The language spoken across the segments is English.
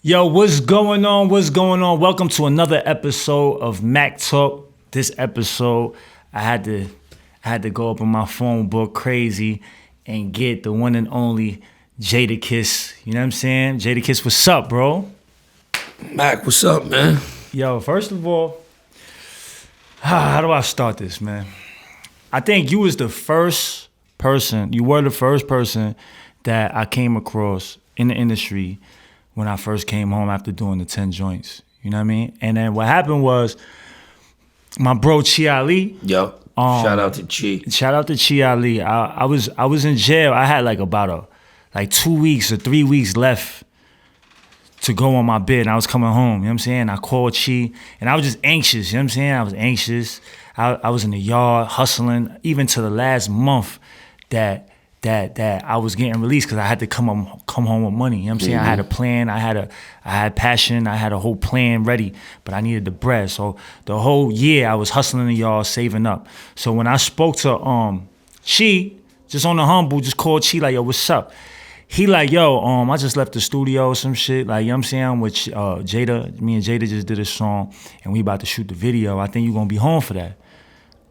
Yo, what's going on? What's going on? Welcome to another episode of Mac Talk. This episode, I had to go up on my phone book crazy and get the one and only JADAKISS. You know what I'm saying? JADAKISS, what's up, bro? Mac, what's up, man? Yo, first of all, how do I start this, man? I think you were the first person that I came across in the industry when I first came home after doing the 10 joints. You know what I mean? And then what happened was my bro Chi Ali. Yo, shout out to Chi. Shout out to Chi Ali. I was in jail. I had like about 2 weeks or 3 weeks left to go on my bid, and I was coming home. You know what I'm saying? I called Chi, and I was just anxious. You know what I'm saying? I was anxious. I was in the yard hustling, even to the last month that I was getting released because I had to come home with money. You know what I'm saying? I had a plan. I had passion. I had a whole plan ready, but I needed the bread. So the whole year I was hustling in the yard, saving up. So when I spoke to Chi, just on the humble, just called Chi like, yo, what's up? He like, yo, I just left the studio or some shit. Like, you know what I'm saying? With Jada, me and Jada just did a song and we about to shoot the video. I think you gonna be home for that.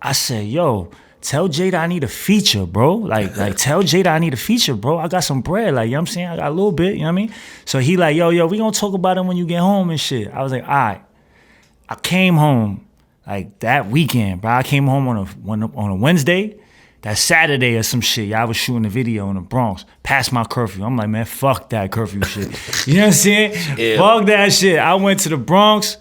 I said, yo, tell Jada I need a feature, bro. Like tell Jada I need a feature, bro. I got some bread, like, you know what I'm saying? I got a little bit, you know what I mean? So he like, yo, we gonna talk about it when you get home and shit. I was like, all right. I came home like that weekend, bro. I came home on a Wednesday. That Saturday or some shit, I was shooting a video in the Bronx, past my curfew. I'm like, man, fuck that curfew shit. You know what I'm saying? Yeah. Fuck that shit. I went to the Bronx,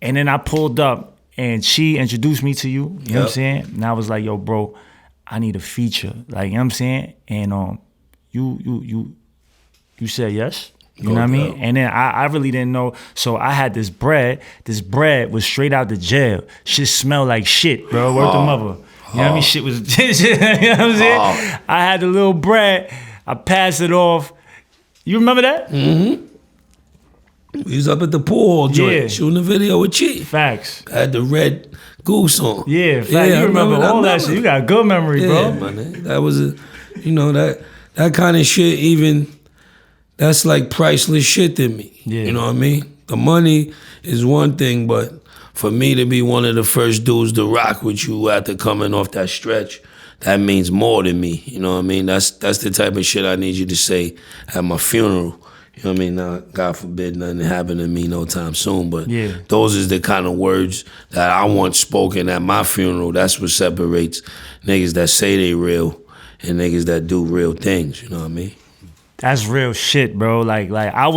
and then I pulled up, and she introduced me to you. You know what I'm saying? And I was like, yo, bro, I need a feature. Like, you know what I'm saying? And you said yes. You know what I mean? And then I really didn't know. So I had this bread. This bread was straight out the jail. Shit smelled like shit, bro. Word to mother. You know what I mean? Shit was, you know what I'm saying? I had the little bread. I passed it off. You remember that? Mm-hmm. We was up at the pool joint, shooting a video with Chi. Facts. I had the red goose on. Yeah, facts. Yeah, you remember all that shit. You got a good memory, bro. Yeah, man. That was that kind of shit even, that's like priceless shit to me. Yeah. You know what I mean? The money is one thing, but for me to be one of the first dudes to rock with you after coming off that stretch, that means more to me. You know what I mean? That's the type of shit I need you to say at my funeral. You know what I mean? Now, God forbid nothing happen to me no time soon, but those is the kind of words that I want spoken at my funeral. That's what separates niggas that say they real and niggas that do real things. You know what I mean? That's real shit, bro. Like I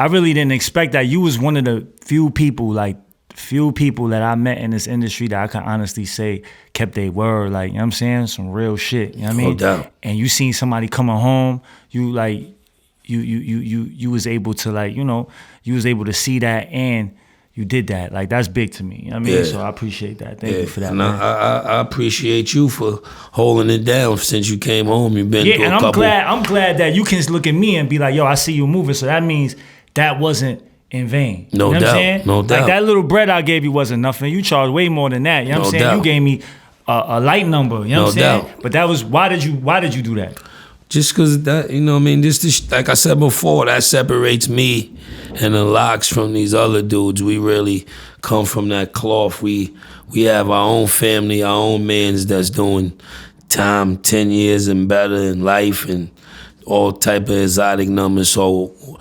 really didn't expect that. You was one of the few people that I met in this industry that I can honestly say kept their word. Like, you know what I'm saying? Some real shit. You know what I mean? No doubt. And you seen somebody coming home, you was able to, like, you know, you was able to see that and you did that. Like, that's big to me. You know what I mean? Yeah. So I appreciate that. Thank you for that. And man. I appreciate you for holding it down since you came home. You've been through a couple. I'm glad that you can look at me and be like, yo, I see you moving. So that means that wasn't in vain. No you know doubt. What I'm saying? No doubt. Like, that little bread I gave you wasn't nothing. You charged way more than that. You know what I'm saying? Doubt. You gave me a light number. You know what I'm saying? Doubt. But that was, why did you do that? Just because that, you know what I mean? This, like I said before, that separates me and the Locks from these other dudes. We really come from that cloth. We have our own family, our own mans that's doing time, 10 years and better in life and all type of exotic numbers. So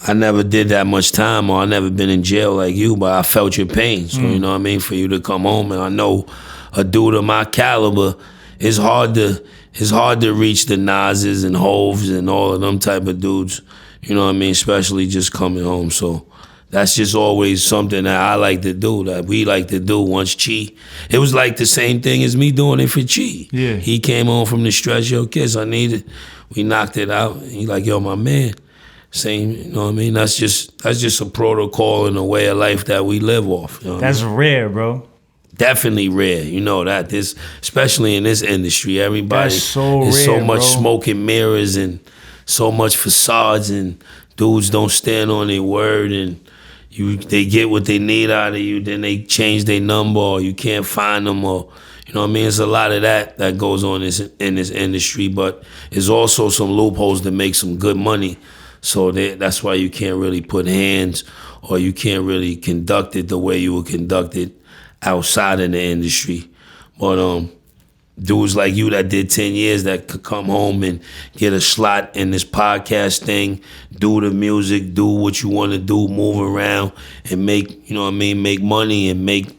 I never did that much time, or I never been in jail like you, but I felt your pain. So you know what I mean? For you to come home, and I know a dude of my caliber, it's hard to reach the Nas's and Hoves and all of them type of dudes. You know what I mean? Especially just coming home. So that's just always something that I like to do, that we like to do once Chi. It was like the same thing as me doing it for Chi. Yeah. He came home from the stretch, yo, Kiss, I need it. We knocked it out. And he like, yo, my man. Same, you know what I mean? That's just a protocol and a way of life that we live off. You know that's rare, bro. Definitely rare, you know that. This, especially in this industry, everybody is so much bro. Smoke and mirrors and so much facades, and dudes don't stand on their word, and they get what they need out of you, then they change their number, or you can't find them, or you know what I mean? It's a lot of that goes on in this industry, but there's also some loopholes to make some good money. So that's why you can't really put hands, or you can't really conduct it the way you would conduct it outside in the industry. But dudes like you that did 10 years that could come home and get a slot in this podcast thing, do the music, do what you want to do, move around and make, you know what I mean, make money and make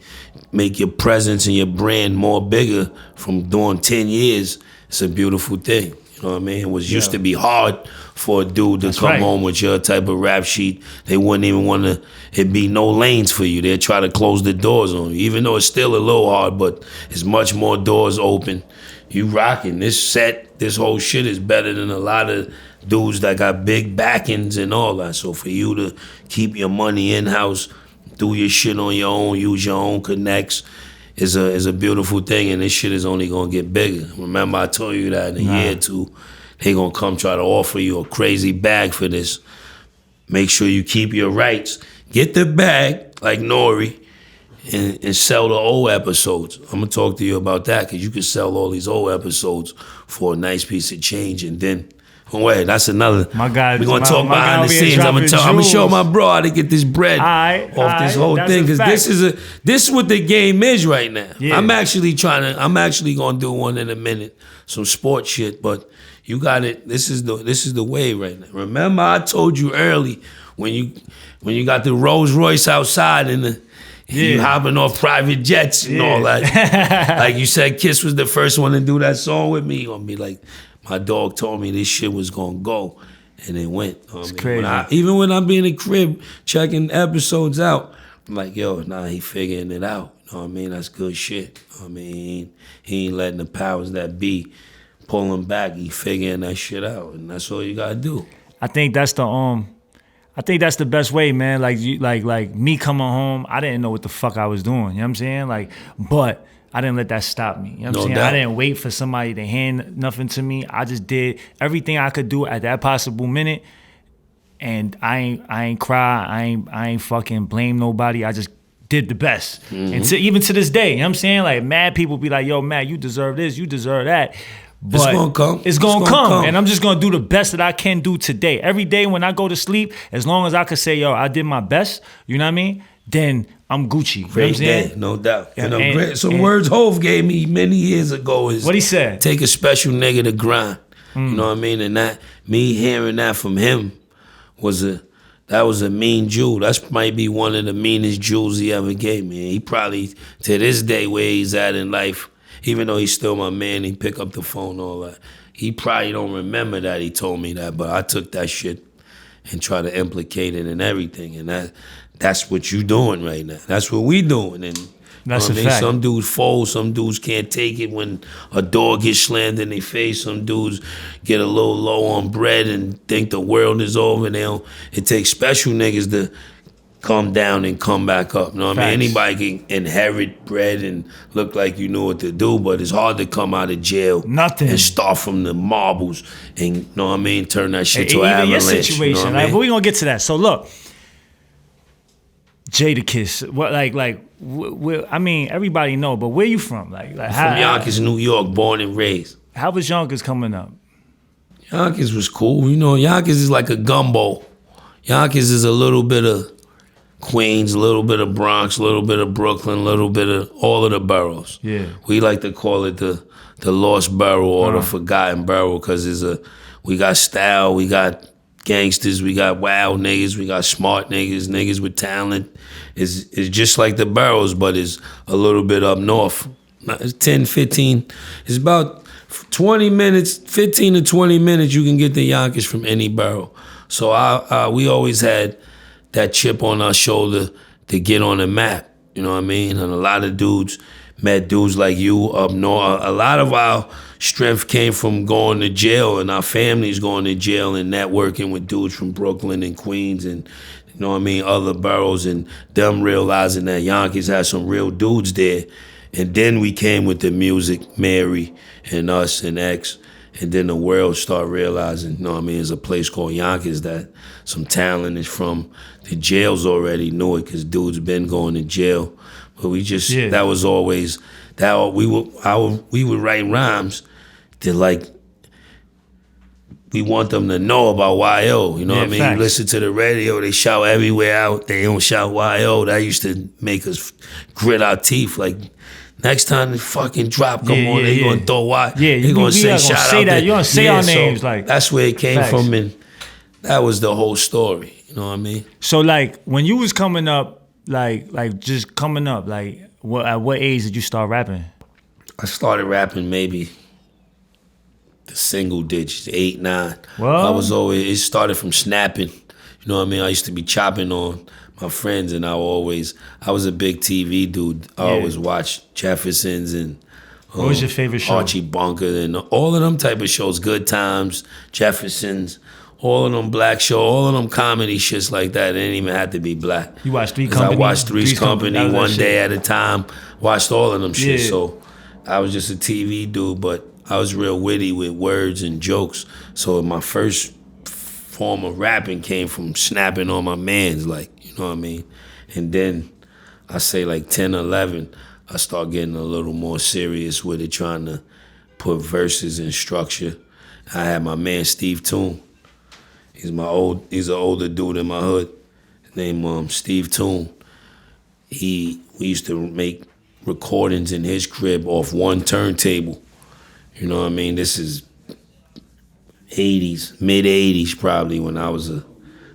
your presence and your brand more bigger from doing 10 years. It's a beautiful thing. You know what I mean? It was used to be hard for a dude to come home with your type of rap sheet. They wouldn't even want to, it'd be no lanes for you. They'd try to close the doors on you, even though it's still a little hard, but it's much more doors open. You rocking. This set, this whole shit is better than a lot of dudes that got big backings and all that. So for you to keep your money in-house, do your shit on your own, use your own connects, is a beautiful thing, and this shit is only gonna get bigger. Remember I told you that in a year or two, they gonna come try to offer you a crazy bag for this. Make sure you keep your rights. Get the bag, like Nori, and sell the old episodes. I'm gonna talk to you about that, because you can sell all these old episodes for a nice piece of change, and then, wait, that's another. My guy, we're gonna talk behind the scenes. I'm gonna show my bro how to get this bread off this whole thing, because this is what the game is right now. Yeah. I'm actually gonna do one in a minute, some sports shit, but you got it. This is the way right now. Remember, I told you early when you got the Rolls Royce outside and you hopping off private jets and all that. Like you said, Kiss was the first one to do that song with me. You're gonna be like, my dog told me this shit was gonna go, and it went. It's crazy. Even when I be in the crib checking episodes out, I'm like, yo, nah, he figuring it out. You know what I mean? That's good shit. I mean, he ain't letting the powers that be pull him back. He figuring that shit out, and that's all you gotta do. I think that's the best way, man. Like me coming home, I didn't know what the fuck I was doing. You know what I'm saying? Like, but I didn't let that stop me. You know what I'm saying? Doubt. I didn't wait for somebody to hand nothing to me. I just did everything I could do at that possible minute. And I ain't cry. I ain't fucking blame nobody. I just did the best. Mm-hmm. And even to this day, you know what I'm saying? Like, mad people be like, yo, Matt, you deserve this, you deserve that. But it's gonna come. It's gonna come. And I'm just gonna do the best that I can do today. Every day when I go to sleep, as long as I can say, yo, I did my best, you know what I mean? Then I'm Gucci. Great day, no doubt. Some words Hov gave me many years ago is, what he said? Take a special nigga to grind. You know what I mean? And that, me hearing that from him was a mean jewel. That might be one of the meanest jewels he ever gave me. And he probably, to this day where he's at in life, even though he's still my man, he pick up the phone, all that. He probably don't remember that he told me that, but I took that shit and try to implicate it in everything. And that's what you doing right now. That's what we doing. And that's a fact. Some dudes fold, some dudes can't take it when a door gets slammed in their face. Some dudes get a little low on bread and think the world is over. It takes special niggas to come down and come back up. You know what I mean? Anybody can inherit bread and look like you know what to do, but it's hard to come out of jail and start from the marbles and, you know what I mean, turn that shit to an avalanche. Even your situation, you know what I mean? But we're going to get to that. So look, JADAKISS, what, I mean, everybody know, but where you from? Like from Yonkers, New York, born and raised. How was Yonkers coming up? Yonkers was cool. You know, Yonkers is like a gumbo. Yonkers is a little bit of Queens, a little bit of Bronx, a little bit of Brooklyn, a little bit of all of the boroughs. Yeah. We like to call it the lost borough or the forgotten borough, because we got style, we got gangsters, we got wild niggas, we got smart niggas with talent. It's just like the boroughs, but it's a little bit up north. It's 10, 15, it's about 20 minutes, 15 to 20 minutes you can get to Yonkers from any borough. So we always had that chip on our shoulder to get on the map, you know what I mean? And a lot of dudes met dudes like you up north. A lot of our strength came from going to jail and our families going to jail and networking with dudes from Brooklyn and Queens and, you know what I mean, other boroughs, and them realizing that Yonkers had some real dudes there. And then we came with the music, Mary and us and X. And then the world started realizing, you know what I mean, there's a place called Yonkers that some talent is from. The jails already knew it because dudes been going to jail. But we just, that was always, we would write rhymes that like we want them to know about YO. You know what I mean? Facts. You listen to the radio, they shout everywhere out. They don't shout YO. That used to make us grit our teeth. Like, next time the fucking drop come on, they gonna throw Y. Yeah, they gonna say shout out. That. You gonna say our names. So like that's where it came facts. from, and that was the whole story. You know what I mean? So like when you was coming up, like just coming up, like at what age did you start rapping? I started rapping maybe the single digits, 8, 9. Well, I was always, it started from snapping. You know what I mean? I used to be chopping on my friends, and I was a big TV dude. I always watched Jeffersons and what was your favorite show? Archie Bunker and all of them type of shows, Good Times, Jeffersons, all of them black show, all of them comedy shits like that. It didn't even have to be black. You watched Three's Company? I watched Three's Company one day at a time. Watched all of them shit. Yeah. So I was just a TV dude, but I was real witty with words and jokes. So my first form of rapping came from snapping on my mans, like, you know what I mean? And then I say like 10, 11, I start getting a little more serious with it, trying to put verses in structure. I had my man Steve Toon. He's an older dude in my hood. His name Steve Toon. We used to make recordings in his crib off one turntable. You know what I mean? This is 80s, mid 80s probably, when I was a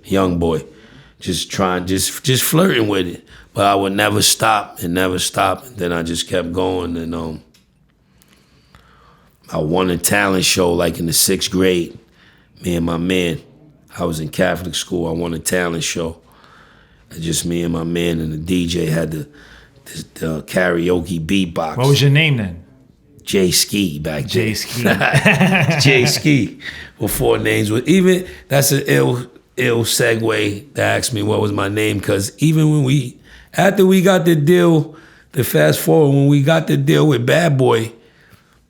young boy. Just flirting with it. But I would never stop. And then I just kept going. And I won a talent show like in the 6th grade. Me and my man. I was in Catholic school. I won a talent show. And just me and my man and the DJ had the karaoke beatbox. What was your name then? J Ski back then. J Ski. J Ski. Before names was even, that's an ill segue to ask me what was my name, because even when after we got the deal, to fast forward, when we got the deal with Bad Boy,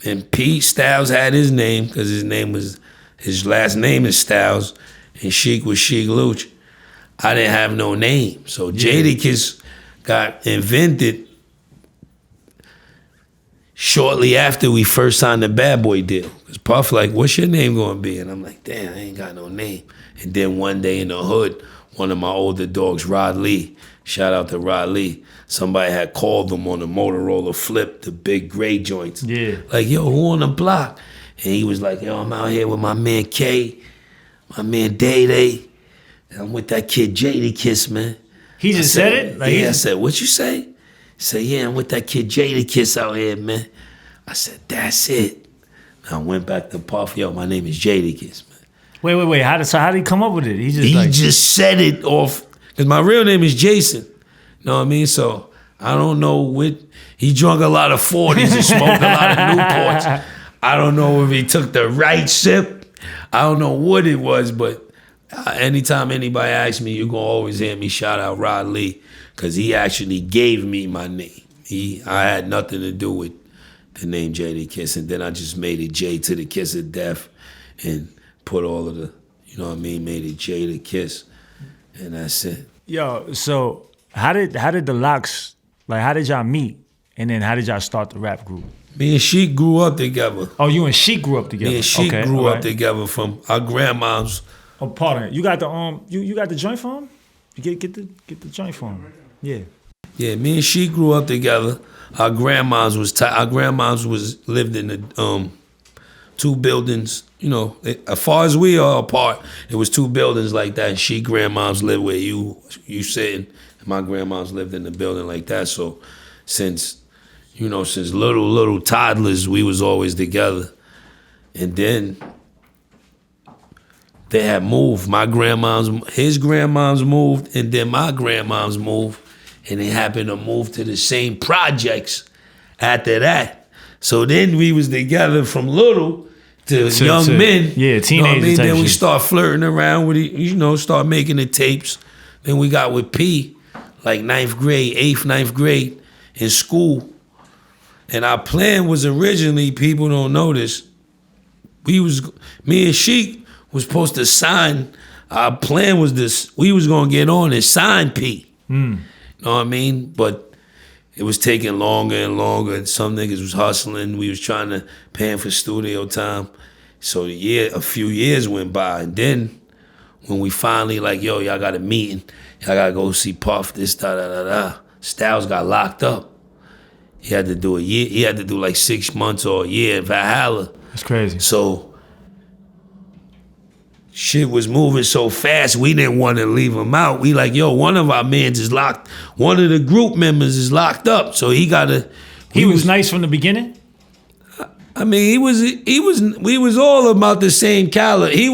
and Pete Styles had his name, because his last name is Styles, and Sheik was Sheik Luch, I didn't have no name. So Jadakiss got invented shortly after we first signed the Bad Boy deal. Because Puff like, what's your name gonna be? And I'm like, damn, I ain't got no name. And then one day in the hood, one of my older dogs, Rod Lee, shout out to Rod Lee, somebody had called them on the Motorola Flip, the big gray joints. Yeah. Like, yo, who on the block? And he was like, yo, I'm out here with my man K, my man Day, and I'm with that kid Jadakiss, man. He just said it? Like, yeah, I said, what you say? He said, yeah, I'm with that kid Jadakiss out here, man. I said, that's it. And I went back to Puff, yo, my name is Jadakiss, man. Wait. How did he come up with it? He just said it off, because my real name is Jason. You know what I mean? So I don't know what, he drunk a lot of 40s and smoked a lot of Newports. I don't know if he took the right sip. I don't know what it was, but anytime anybody asks me, you're going to always hear me shout out Rod Lee, because he actually gave me my name. I had nothing to do with the name Jadakiss, and then I just made it J to the Kiss of Death and put all of the, you know what I mean, made it Jadakiss, and that's it. Yo, so how did the Locks, like how did y'all meet? And then how did y'all start the rap group? Me and Sheik grew up together. Oh, you and Sheik grew up together. Me and Sheik grew up together from our grandmoms. Oh, pardon. You got the you got the joint for him? You get the joint for him. Yeah. Yeah, me and Sheik grew up together. Our grandmoms lived in the 2 buildings. You know, as far as we are apart, it was 2 buildings like that. And Sheik grandmoms lived where you sitting, and my grandmoms lived in the building like that. So since little toddlers, we was always together. And then they had moved. His grandmoms moved, and then my grandmoms moved, and they happened to move to the same projects after that. So then we was together from little to young men. Yeah, teenagers. You know what I mean? Then we shit. start flirting around with it, start making the tapes. Then we got with P, like 9th grade, 9th grade in school. And our plan was originally, people don't know this, me and Sheik was supposed to sign, our plan was this, we was gonna get on and sign P. You know what I mean? But it was taking longer and longer, and some niggas was hustling, we was trying to pay him for studio time. So a few years went by, and then when we finally like, yo, y'all got a meeting, y'all gotta go see Puff, this, da. Styles got locked up. He had to do a year. He had to do like 6 months or a year in Valhalla. That's crazy. So shit was moving so fast, we didn't want to leave him out. We like, yo, one of our mans is locked. One of the group members is locked up, so he gotta. He was nice from the beginning. I mean, we was all about the same caliber. He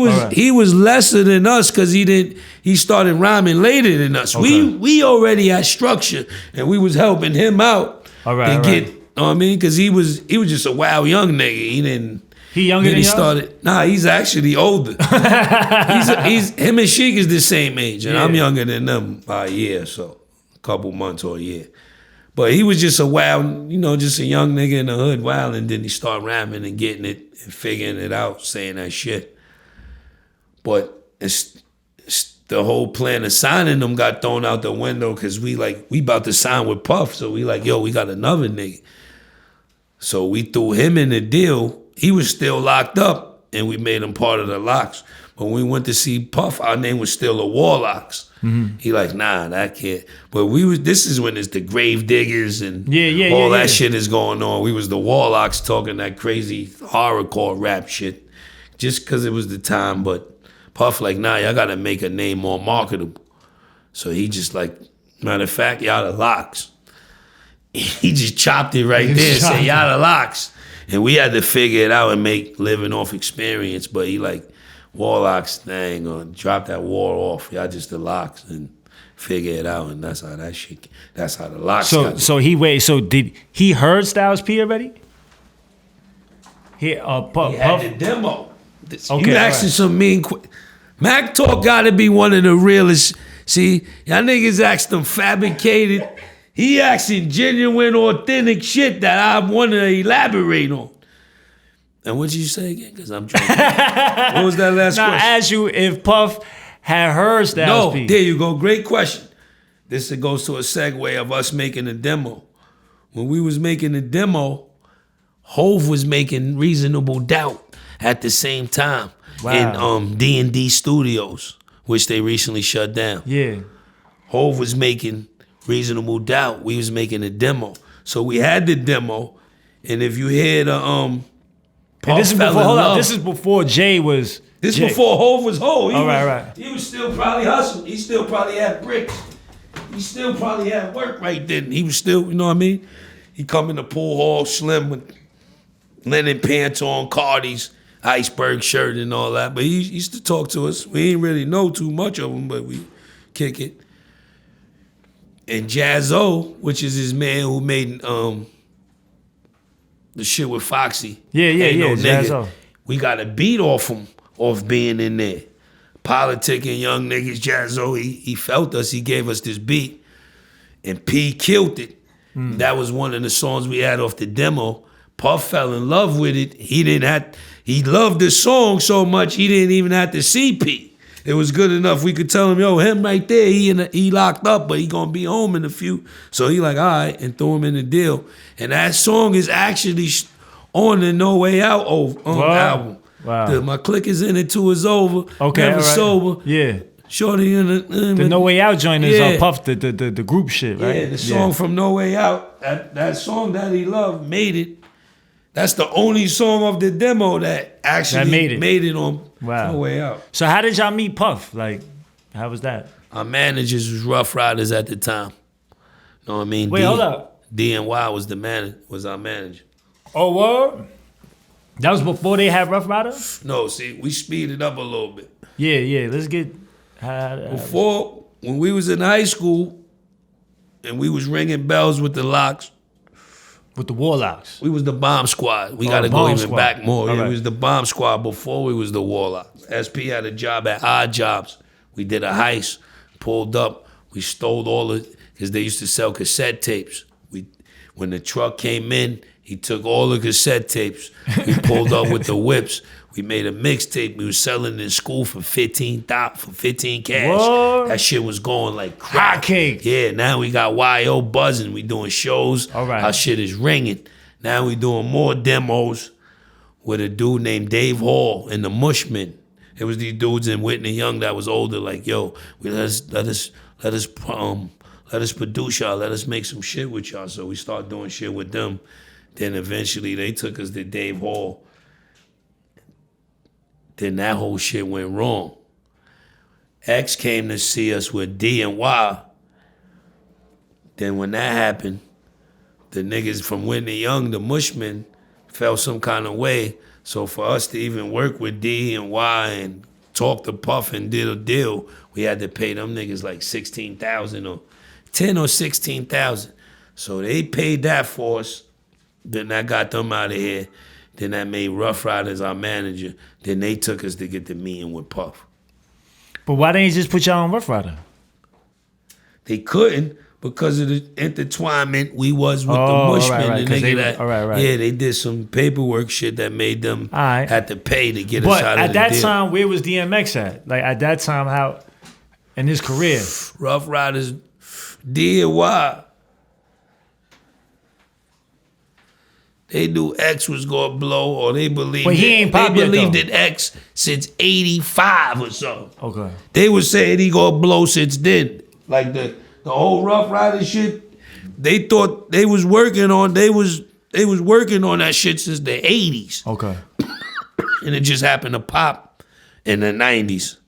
was lesser than us because he started rhyming later than us. Okay. We already had structure, and we was helping him out. All right, get, you know what I mean? Because he was just a wild young nigga. He younger than you? Nah, he's actually older. he's him and Sheik is the same age, and I'm younger than them by a year, so a couple months or a year. But he was just a wild, just a young nigga in the hood, wild, and then he started rapping and getting it and figuring it out, saying that shit. But it's the whole plan of signing them got thrown out the window because we about to sign with Puff, so we like, yo, we got another nigga. So we threw him in the deal. He was still locked up, and we made him part of the Locks. But when we went to see Puff, our name was still the Warlocks. Mm-hmm. He like, nah, that kid. But this is when it's the Grave Diggers and all that shit is going on. We was the Warlocks talking that crazy horrorcore rap shit just because it was the time. But Puff like, nah, y'all got to make a name more marketable. So he just like, matter of fact, y'all the Locks. He just chopped it right there, say y'all the Locks. And we had to figure it out and make living off experience. But he like, Warlocks, they ain't gonna drop that war off. Y'all just the Locks and figure it out. And that's how the Locks got it. So did he heard Styles P already? Puff had the demo. Okay, you asking some mean Mac Talk gotta be one of the realest. See, y'all niggas asked them fabricated. He asking genuine, authentic shit that I want to elaborate on. And what did you say again? Because I'm trying to... What was that last question? I asked you if Puff had heard Styles P. No, there you go. Great question. This goes to a segue of us making a demo. When we was making the demo, Hove was making Reasonable Doubt at the same time in D&D Studios, which they recently shut down. Yeah. Hove was making Reasonable Doubt. We was making a demo. So we had the demo, and if you hear the and this is before, hold up, this is before Jay was This Jay. Before Hove was Hove. Right. He was still probably hustling. He still probably had bricks. He still probably had work right then. He was still, you know what I mean? He come in the pool hall slim with linen pants on, Cardi's, iceberg shirt and all that. But he used to talk to us. We ain't really know too much of him, but we kick it. And Jazzo, which is his man who made the shit with Foxy. Yeah, Jazzo. We got a beat off him, off being in there. Politicking young niggas, Jazzo, he felt us, he gave us this beat. And P killed it. That was one of the songs we had off the demo. Puff fell in love with it. He loved the song so much he didn't even have to see P. It was good enough. We could tell him, yo, him right there, he locked up, but he gonna be home in a few. So he like, all right, and threw him in the deal. And that song is actually on the No Way Out album. Wow. My click is in it too is over. Okay, Never right. sober. Yeah. Shorty in the No Way Out joint is on Puff, the group shit, right? Yeah, the song from No Way Out. That song that he loved made it. That's the only song of the demo that actually made it on No Way Out. So how did y'all meet Puff? Like, how was that? Our managers was Rough Riders at the time. Know what I mean? Wait, hold up. DNY was our manager. Oh, what? That was before they had Rough Riders? No, see, we speeded up a little bit. Yeah, let's get... Before, when we was in high school and we was ringing bells with the Locks. With the Warlocks? We was the Bomb Squad. We got to go even back more. Right. We was the Bomb Squad before we was the Warlocks. SP had a job at Odd Jobs. We did a heist, pulled up. We stole all the... Because they used to sell cassette tapes. When the truck came in, he took all the cassette tapes. We pulled up with the whips. We made a mixtape. We was selling it in school for 15 cash. What? That shit was going like crack. Hot cake. Yeah, now we got YO buzzing. We doing shows. All right. Our shit is ringing. Now we doing more demos. with a dude named Dave Hall and the Mushmen. It was these dudes in Whitney Young that was older, like, yo, let us produce y'all, let us make some shit with y'all. So we started doing shit with them. Then eventually they took us to Dave Hall. Then that whole shit went wrong. X came to see us with D and Y. Then when that happened, the niggas from Whitney Young, the Mushmen, felt some kind of way. So for us to even work with D and Y and talk to Puff and did a deal, we had to pay them niggas like $16,000 or $10,000 or $16,000. So they paid that for us. Then that got them out of here. Then that made Ruff Ryders our manager. Then they took us to get the meeting with Puff. But why didn't you just put y'all on Ruff Ryder? They couldn't because of the intertwinement we was with the Mushmen. Right. The nigga Right. Yeah, they did some paperwork shit that made them had to pay to get us but out of the deal. at that time, where was DMX at? Like at that time, how in his career? Ruff Ryders, D and Y. They knew X was gonna blow, or they believed in X since '85 or something. Okay. They was saying he gonna blow since then. Like the whole Ruff Ryder shit, they thought they was working on. They was working on that shit since the '80s. Okay. And it just happened to pop in the '90s.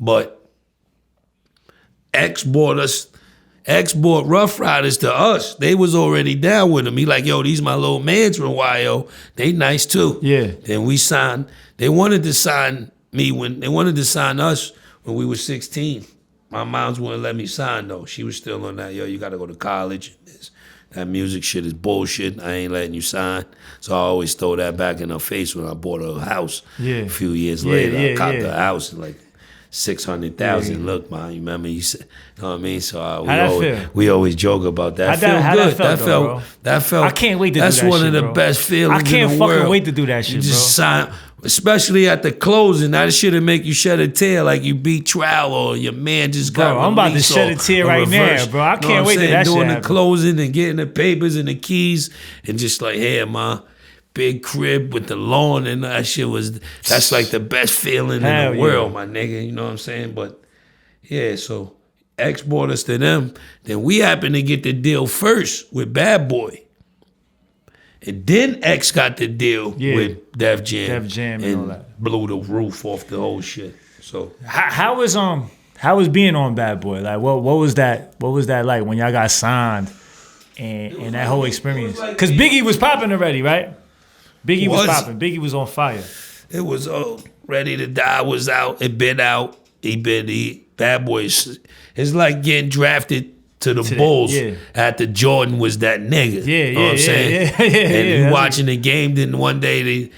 But X bought Ruff Ryders to us. They was already down with him. He like, yo, these my little mans from YO. They nice too. Yeah. Then we signed. They wanted to sign us when we were 16. My mom's wouldn't let me sign though. She was still on that, yo, you gotta go to college. That music shit is bullshit. I ain't letting you sign. So I always throw that back in her face when I bought her a house. Yeah. A few years later, I copped the house like $600,000. Yeah. Look, man, you remember you said, you know what I mean? So we always joke about that. That felt. I can't wait to do that shit, That's one of the bro. best feelings. I can't in the fucking world. wait to do that shit, you just bro. sign, especially at the closing. That shit'll make you shed a tear like you beat trial or your man just got Bro, I'm about to released shed a or tear right reverse. now, bro. I You know can't what wait I'm to saying? that shit Doing the happen. closing and getting the papers and the keys and just like, hey, ma. Big crib with the lawn and that shit that's like the best feeling in the world, my nigga. You know what I'm saying? But yeah, so X brought us to them. Then we happened to get the deal first with Bad Boy. And then X got the deal with Def Jam. And all that. Blew the roof off the whole shit. So how was being on Bad Boy? Like what was that like when y'all got signed and that whole experience? Because Biggie was popping already, right? Biggie was popping. Biggie was on fire. It was Ready to Die was out. It been out. Bad Boys. It's like getting drafted to the Bulls after Jordan was that nigga. Yeah, you know what I'm saying? And you watching the game, then one day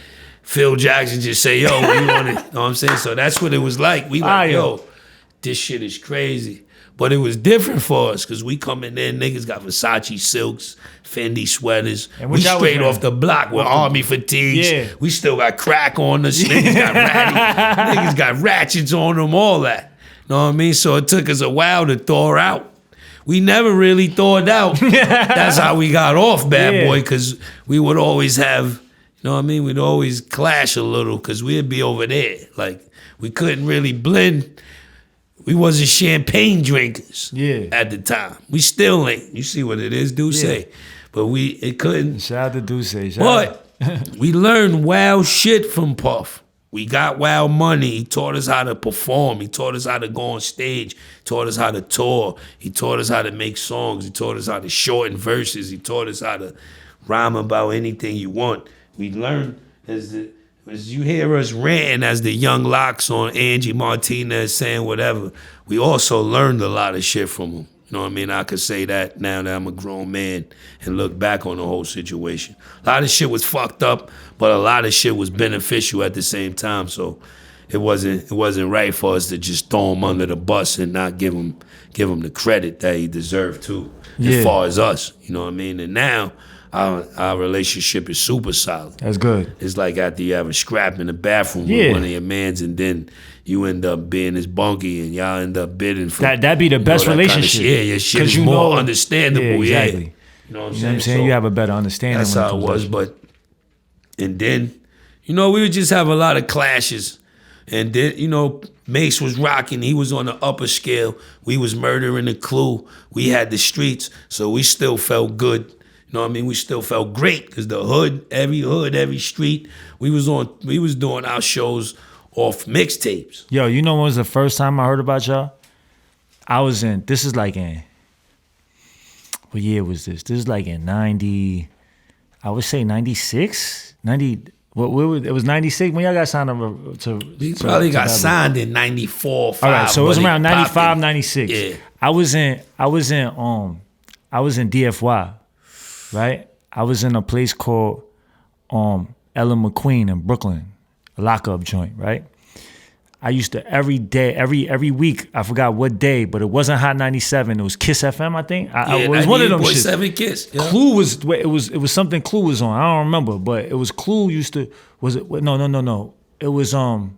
Phil Jackson just say, yo, we want it. You know what I'm saying? So that's what it was like. We like, yo, this shit is crazy. But it was different for us because we coming in, niggas got Versace silks, Fendi sweaters. We straight off the block with army fatigues. Yeah. We still got crack on us. Niggas got niggas got ratchets on them, all that. Know what I mean? So it took us a while to thaw out. We never really thawed out. That's how we got off Bad Boy, because we would always have, you know what I mean? We'd always clash a little because we'd be over there. Like, we couldn't really blend. We wasn't champagne drinkers at the time. We still ain't. You see what it is, Duce. But it couldn't. Shout out to Duce. But we learned wild shit from Puff. We got wild money. He taught us how to perform. He taught us how to go on stage. He taught us how to tour. He taught us how to make songs. He taught us how to shorten verses. He taught us how to rhyme about anything you want. We learned as you hear us ranting as the young locks on Angie Martinez saying whatever, we also learned a lot of shit from him. You know what I mean? I could say that now that I'm a grown man and look back on the whole situation. A lot of shit was fucked up, but a lot of shit was beneficial at the same time. So it wasn't right for us to just throw him under the bus and not give him the credit that he deserved to, as far as us. You know what I mean? And now our relationship is super solid. That's good. It's like after you have a scrap in the bathroom with one of your mans, and then you end up being this bunky, and y'all end up bidding for that'd be the best relationship. Your shit is more understandable. Exactly. You know what I'm saying? You have a better understanding. That's how it was. But and then, You know, we would just have a lot of clashes. And then, you know, Mace was rocking. He was on the upper scale. We was murdering the Clue. We had the streets, so we still felt good. You know what I mean? We still felt great because the hood, every street, we was doing our shows off mixtapes. Yo, you know when was the first time I heard about y'all? This is like in, what year was this? This is like in 90, I would say 96? 90, it was 96 when y'all got signed up to. We probably got signed in 94, 5. All right, so it was around 95, 96. Yeah. I was in DFY, right? I was in a place called Ellen McQueen in Brooklyn, a lockup joint, right? I used to every day, every week, I forgot what day, but it wasn't Hot 97. It was Kiss FM, I think. It was one of them shit. 7 Kiss. Yeah. Clue was something Clue was on. I don't remember, but it was Clue no. It was who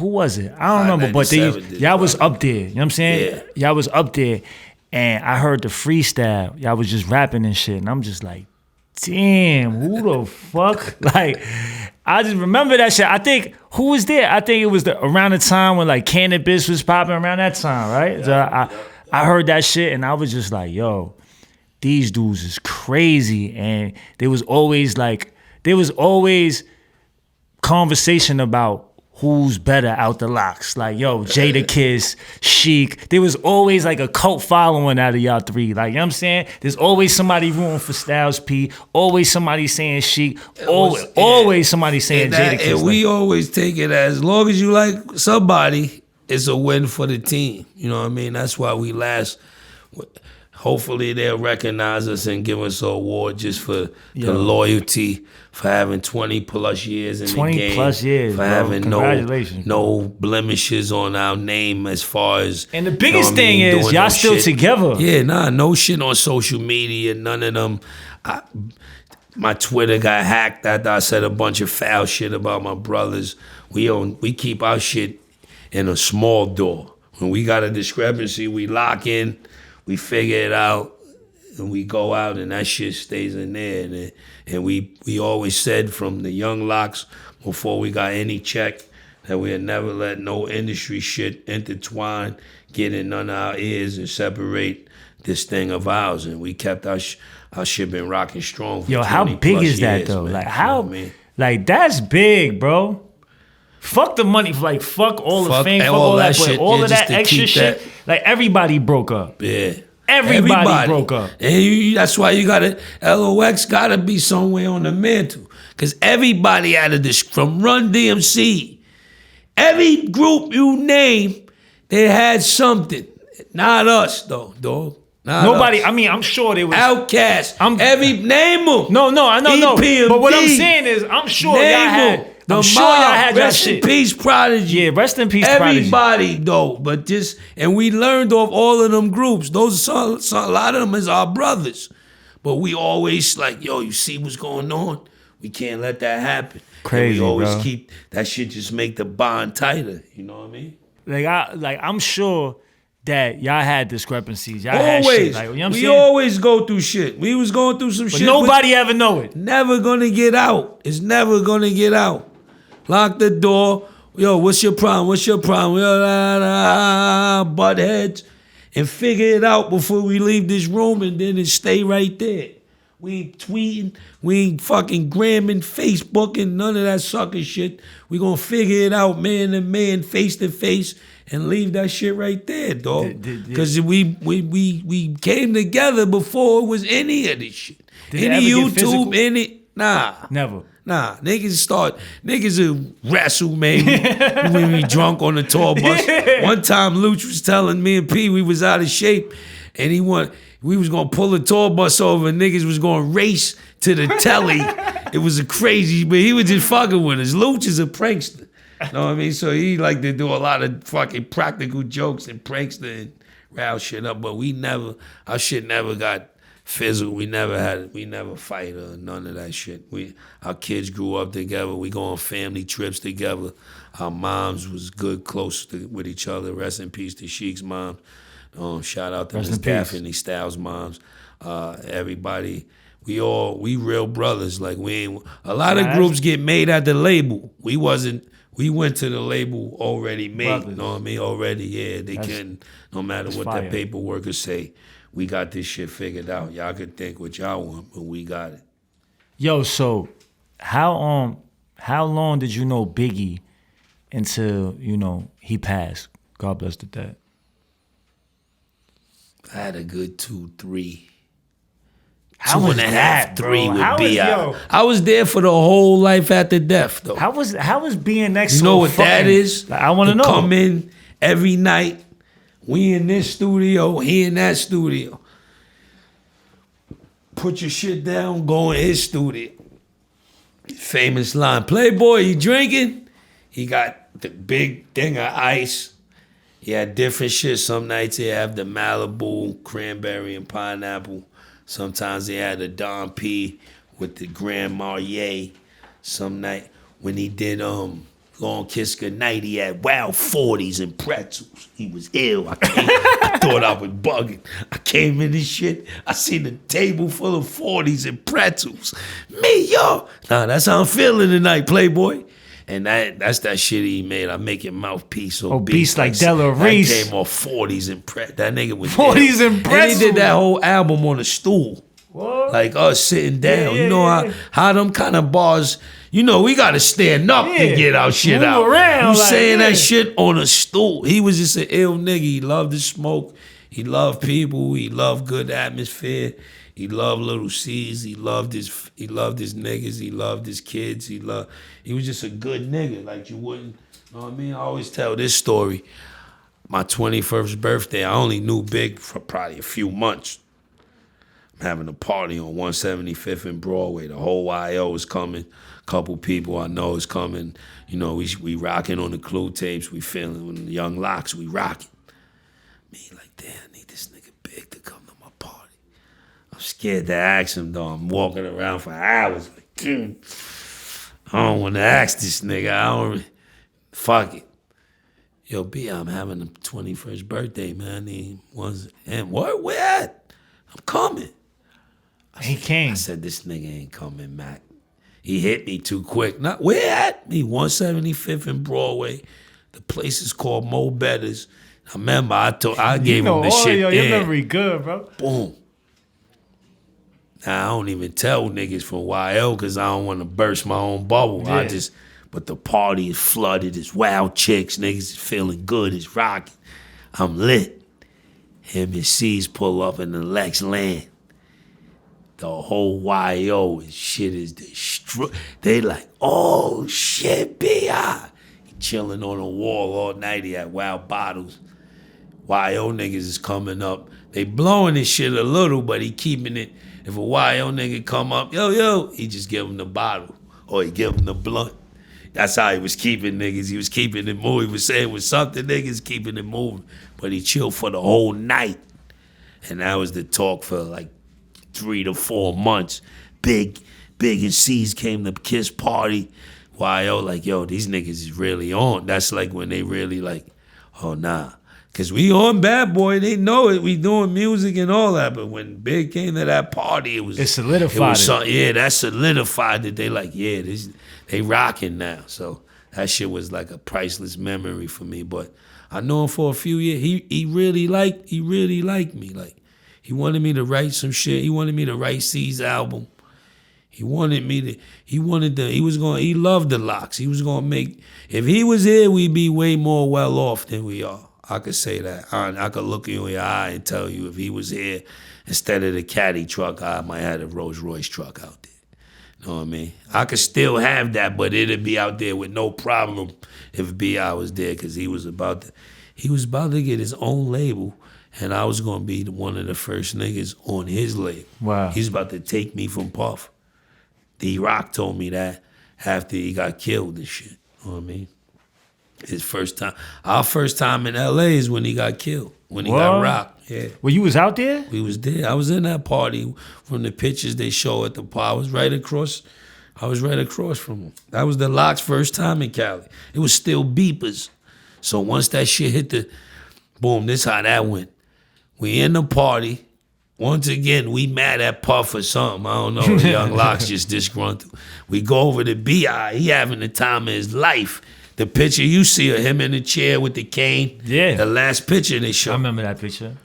was it? I don't remember, but y'all was up there. You know what I'm saying? Yeah. Y'all was up there, and I heard the freestyle. Y'all was just rapping and shit, and I'm just like, damn, who the fuck? Like, I just remember that shit. I think, who was there? I think it was around the time when like Cannabis was popping, around that time, right? Yeah, So I heard that shit and I was just like, yo, these dudes is crazy. And there was always conversation about who's better out the locks. Like, yo, JADAKISS, Sheik. There was always like a cult following out of y'all three. Like, you know what I'm saying? There's always somebody rooting for Styles P. Always somebody saying Sheik. Always somebody saying JADAKISS. And we always take it as long as you like somebody, it's a win for the team. You know what I mean? That's why we last. Hopefully they'll recognize us and give us an award just for the loyalty, for having 20 plus years in the game. 20 plus years, for having no blemishes on our name as far as. And the biggest thing is y'all still together. Yeah, no shit on social media, none of them. My Twitter got hacked after I said a bunch of foul shit about my brothers. We keep our shit in a small door. When we got a discrepancy, we lock in. We figure it out, and we go out, and that shit stays in there. And we always said from the young locks before we got any check that we'd never let no industry shit intertwine, get in none of our ears, and separate this thing of ours. And we kept our shit been rocking strong for 20 how big plus is that years, though? man. Like how? You know what I mean? Like that's big, bro. Fuck the money, like fuck all the fame, fuck all that shit, all of that extra shit. Like everybody broke up. Yeah. Everybody broke up. And that's why you gotta, LOX gotta be somewhere on the mantle. Cause everybody out of this, from Run DMC, every group you name, they had something. Not us though, dog. Nobody, us. I mean, I'm sure they was. Outkast. Name them. No, I know. EPMD. But what I'm saying is, I'm sure y'all had. I'm sure y'all had y'all shit. Rest in peace, Prodigy. Yeah, rest in peace, Prodigy. Everybody, though. But and we learned off all of them groups. A lot of them is our brothers. But we always like, yo, you see what's going on? We can't let that happen. Crazy, and we always bro. keep, that shit just make the bond tighter. You know what I mean? I'm sure that y'all had discrepancies. Y'all always. had shit. Like, you know what I'm we saying? always go through shit. We was going through some but shit. Nobody ever know it. Never gonna get out. It's never gonna get out. Lock the door. Yo, what's your problem? What's your problem? Butt heads. And figure it out before we leave this room, and then it stay right there. We ain't tweeting. We ain't fucking gramming, Facebooking, none of that sucker shit. We gonna figure it out man to man, face to face, and leave that shit right there, dog. Because we came together before it was any of this shit. Any YouTube, nah. Never. Nah, niggas will wrestle maybe when we drunk on the tour bus. One time Luch was telling me and P we was out of shape, and we was gonna pull the tour bus over and niggas was gonna race to the telly. It was a crazy, but he was just fucking with us. Luch is a prankster. You know what I mean? So he like to do a lot of fucking practical jokes and prankster and round shit up, but our shit never got fizzled. We never fight or none of that shit. Our kids grew up together. We go on family trips together. Our moms was good, close with each other. Rest in peace to Sheik's mom. Shout out to Miss Daphne Styles' moms. Everybody, We real brothers. Like we ain't. A lot of groups get made at the label. We wasn't. We went to the label already made. Brothers. You know what I mean? Already, yeah. They couldn't. No matter what fire. that paperwork would say, we got this shit figured out. Y'all can think what y'all want, but we got it. Yo, so how long did you know Biggie until he passed? God bless the dead. I had a good 2, 3. How was that, 3 bro? with B.I. I was there for the whole life after death, though. How was being next? You know what that is? I want to know. Come in every night. We in this studio, he in that studio. Put your shit down, go in his studio. Famous line, Playboy, you drinking? He got the big thing of ice. He had different shit. Some nights he have the Malibu, cranberry, and pineapple. Sometimes he had a Don P with the Grand Marnier. Some night when he did Long Kiss Goodnight, he had wild 40s and pretzels. He was ill. I thought I was bugging. I came in this shit. I seen a table full of 40s and pretzels. Me, yo. Nah, that's how I'm feeling tonight, Playboy. And that's that shit he made. I make your mouthpiece so beast like Della Reese. That came off 40s and pretzels. That nigga was 40s and pretzels. And he did that whole album on a stool. What? Like us sitting down. You know how them kind of bars, we got to stand up to get our shit move out. Around, you saying that shit on a stool. He was just an ill nigga. He loved to smoke. He loved people. He loved good atmosphere. He loved Little C's. He loved his niggas. He loved his kids. He was just a good nigga. Like you wouldn't, you know what I mean? I always tell this story. My 21st birthday, I only knew Big for probably a few months. I'm having a party on 175th and Broadway. The whole YO is coming. A couple people I know is coming. We rocking on the Clue tapes. We feeling with the Young Locks. We rocking. Me like, damn, I need this nigga Big to come to my party. I'm scared to ask him though. I'm walking around for hours like, I don't want to ask this nigga. Fuck it. Yo, B, I'm having a 21st birthday, man. Where at? I'm coming. He came. I said, this nigga ain't coming, Mac. He hit me too quick. Where at? Me, 175th and Broadway. The place is called Mo Betters. I remember I gave him the shit. Your memory good, bro. Boom. Now, I don't even tell niggas from YL because I don't want to burst my own bubble. Yeah. But the party is flooded. It's wild chicks. Niggas is feeling good. It's rocking. I'm lit. Him and C's pull up in the Lex land. The whole YO and shit is destroyed. They like, oh shit, B.I. He chilling on the wall all night. He had wild bottles. YO niggas is coming up. They blowing this shit a little, but he keeping it. If a YO nigga come up, yo, he just give him the bottle. Or he give him the blunt. That's how he was keeping niggas. He was keeping it moving. He was saying with something niggas, keeping it moving. But he chilled for the whole night. And that was the talk for like 3 to 4 months. Big and C's came to Kiss party. YO like, yo, these niggas is really on. That's like when they really like, oh, nah. Because we on Bad Boy. They know it. We doing music and all that. But when Big came to that party, it solidified it. Yeah, that solidified it. They like, yeah, they rocking now. So that shit was like a priceless memory for me. But I know him for a few years. He really liked me. Like, he wanted me to write some shit. He wanted me to write C's album. He loved the Locks. He was gonna make, if he was here, we'd be way more well off than we are. I could say that. I could look you in your eye and tell you if he was here, instead of the caddy truck, I might have a Rolls Royce truck out there. You know what I mean? I could still have that, but it'd be out there with no problem if B.I. was there, because he was about to get his own label. And I was going to be one of the first niggas on his label. Wow. He's about to take me from Puff. D-Rock told me that after he got killed and shit. You know what I mean? His first time. Our first time in L.A. is when he got killed. When he got rocked. Yeah. Well, you was out there? We was there. I was in that party from the pictures they show at the party. I was right across from him. That was the Locks' first time in Cali. It was still beepers. So once that shit hit boom, this how that went. We in the party. once again, we mad at Puff or something. I don't know. Young Locks just disgruntled. We go over to B.I. He having the time of his life. The picture you see of him in the chair with the cane. Yeah. The last picture they show. I remember that picture.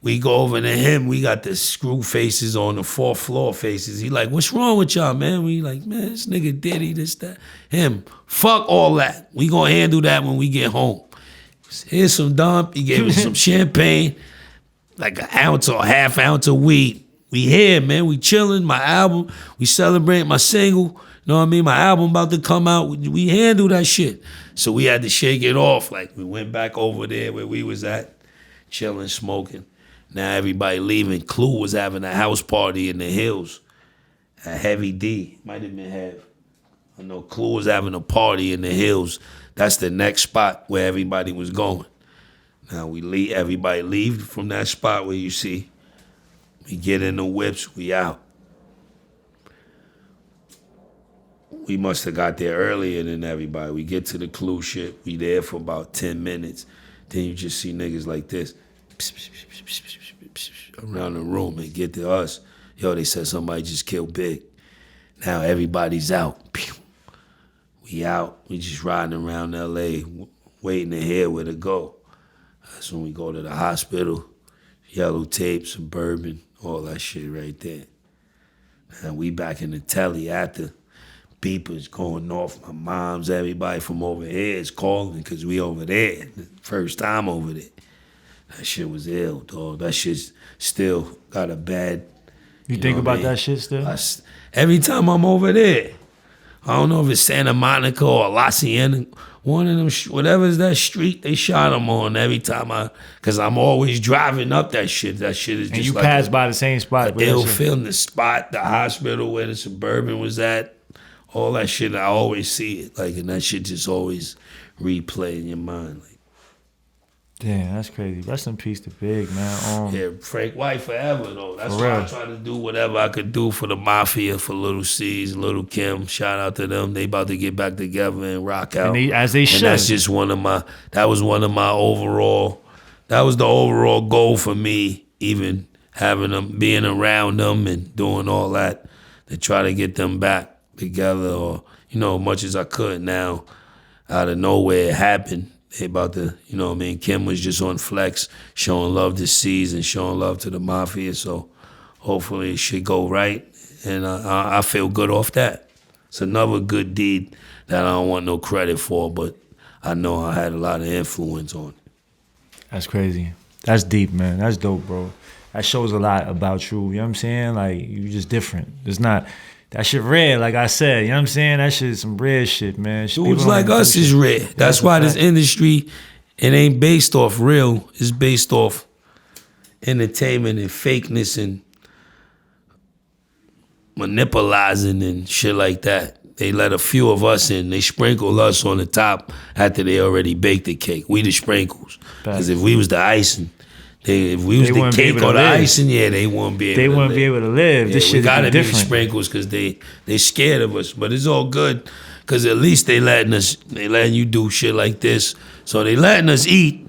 We go over to him. We got the screw faces on the 4th floor faces. He like, what's wrong with y'all, man? We like, man, this nigga Diddy, this, that. Him, fuck all that. We gonna handle that when we get home. Here's some dump. He gave us some champagne, like an ounce or half ounce of weed. We here, man. We chilling. My album. We celebrating my single. You know what I mean? My album about to come out. We handle that shit. So we had to shake it off. Like we went back over there where we was at, chilling, smoking. Now everybody leaving. Clue was having a house party in the hills at Heavy D. Might have been Hev. I know Clue was having a party in the hills. That's the next spot where everybody was going. Now we leave. Everybody leave from that spot where you see. We get in the whips. We out. We must have got there earlier than everybody. We get to the Clue shit. We there for about 10 minutes. Then you just see niggas like this around the room and get to us. Yo, they said somebody just killed Big. Now everybody's out. We out. We just riding around L.A. waiting to hear where to go. That's when we go to the hospital. Yellow tape, Suburban, all that shit right there. And we back in the telly after. Beepers going off. My mom's, everybody from over here is calling because we over there. First time over there. That shit was ill, dog. That shit still got a bad... You think about that shit still? Every time I'm over there. I don't know if it's Santa Monica or La Cienega. One of them, whatever's that street they shot them on every time because I'm always driving up that shit. That shit is just and you like pass by the same spot. Ill film, the spot, the hospital where the Suburban was at. All that shit, I always see it. Like, and that shit just always replay in your mind. Like, damn, that's crazy. Rest in peace to Big, man. Yeah, Frank White forever, though. That's why I try to do whatever I could do for the Mafia, for Little C's, Little Kim. Shout out to them. They about to get back together and rock out. As they should. And that's just that was the overall goal for me, even having them, being around them and doing all that, to try to get them back together, or, much as I could. Now, out of nowhere, it happened. They about to, Kim was just on Flex, showing love to C's and showing love to the Mafia. So hopefully it should go right. And I feel good off that. It's another good deed that I don't want no credit for, but I know I had a lot of influence on it. That's crazy. That's deep, man. That's dope, bro. That shows a lot about you. You know what I'm saying? Like, you just different. It's not... That shit rare, like I said. You know what I'm saying? That shit is some rare shit, man. Dudes like us is rare. That's why this industry, it ain't based off real. It's based off entertainment and fakeness and manipulizing and shit like that. They let a few of us in. They sprinkle us on the top after they already baked the cake. We the sprinkles. Because if we was the icing, if we was the cake or the icing, they wouldn't be able to live. They wouldn't be able to live. This shit gotta be different. The sprinkles because they scared of us. But it's all good because at least they letting you do shit like this. So they letting us eat,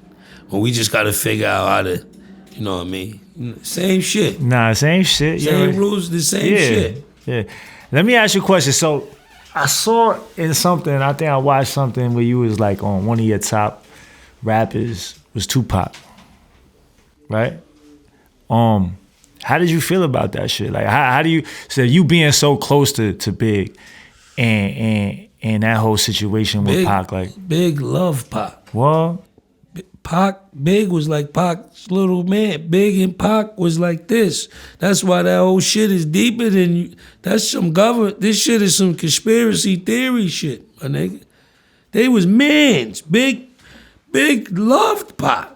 but we just gotta figure out how to, you know what I mean? Same shit. Nah, same shit. Same rules, the same shit. Yeah. Let me ask you a question. So I saw in something, I think I watched something where you was like on one of your top rappers was Tupac. Right? How did you feel about that shit? Like, how do you, so you being so close to Big and that whole situation with Pac, like. Big love Pac. What? Big was like Pac's little man. Big and Pac was like this. That's why that whole shit is deeper than you. That's some government. This shit is some conspiracy theory shit, my nigga. They was mans. Big loved Pac.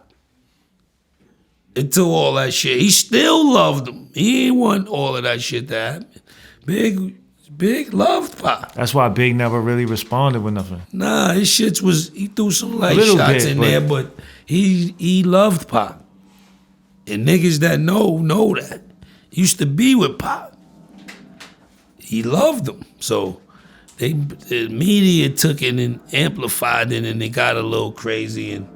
Until all that shit. He still loved him. He ain't want all of that shit to happen. Big loved Pac. That's why Big never really responded with nothing. Nah, his shits was, he threw some light shots in there, but he loved Pac. And niggas that know that. Used to be with Pac. He loved him. So the media took it and amplified it, and they got a little crazy, and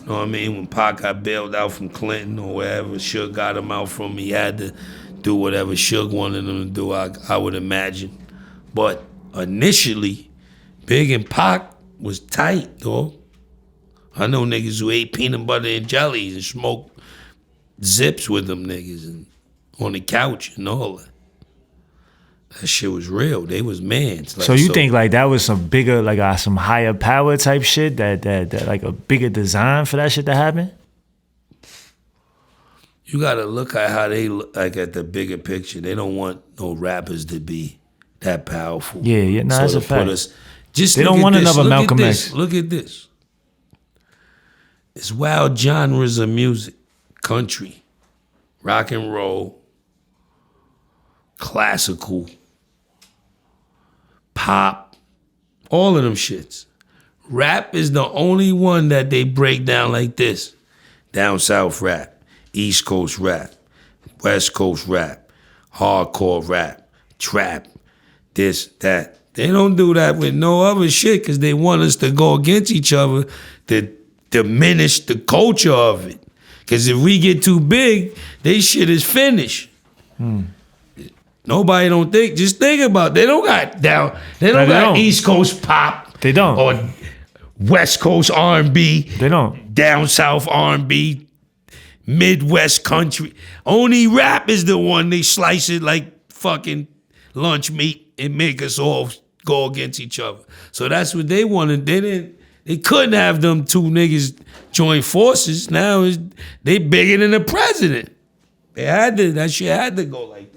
You know what I mean? When Pac got bailed out from Clinton or wherever Suge got him out from, he had to do whatever Suge wanted him to do, I would imagine. But initially, Big and Pac was tight, dog. I know niggas who ate peanut butter and jellies and smoked zips with them niggas and on the couch and all that. That shit was real. They was mans. Like, so you think like that was some bigger, like some higher power type shit, that like a bigger design for that shit to happen? You gotta look at how they look, like at the bigger picture. They don't want no rappers to be that powerful. Yeah, no, that's a fact. Just they don't want another Malcolm X. Look at this. It's wild genres of music. Country, rock and roll, classical, pop, all of them shits. Rap is the only one that they break down like this. Down south rap, East Coast rap, West Coast rap, hardcore rap, trap, this, that. They don't do that with no other shit because they want us to go against each other to diminish the culture of it. Because if we get too big, they shit is finished. Nobody don't think. Just think about it. They don't got East Coast pop. They don't. Or West Coast R&B. They don't. Down South R&B. Midwest country. Only rap is the one they slice it like fucking lunch meat and make us all go against each other. So that's what they wanted. They couldn't have them two niggas join forces. Now they bigger than the president. That shit had to go like that.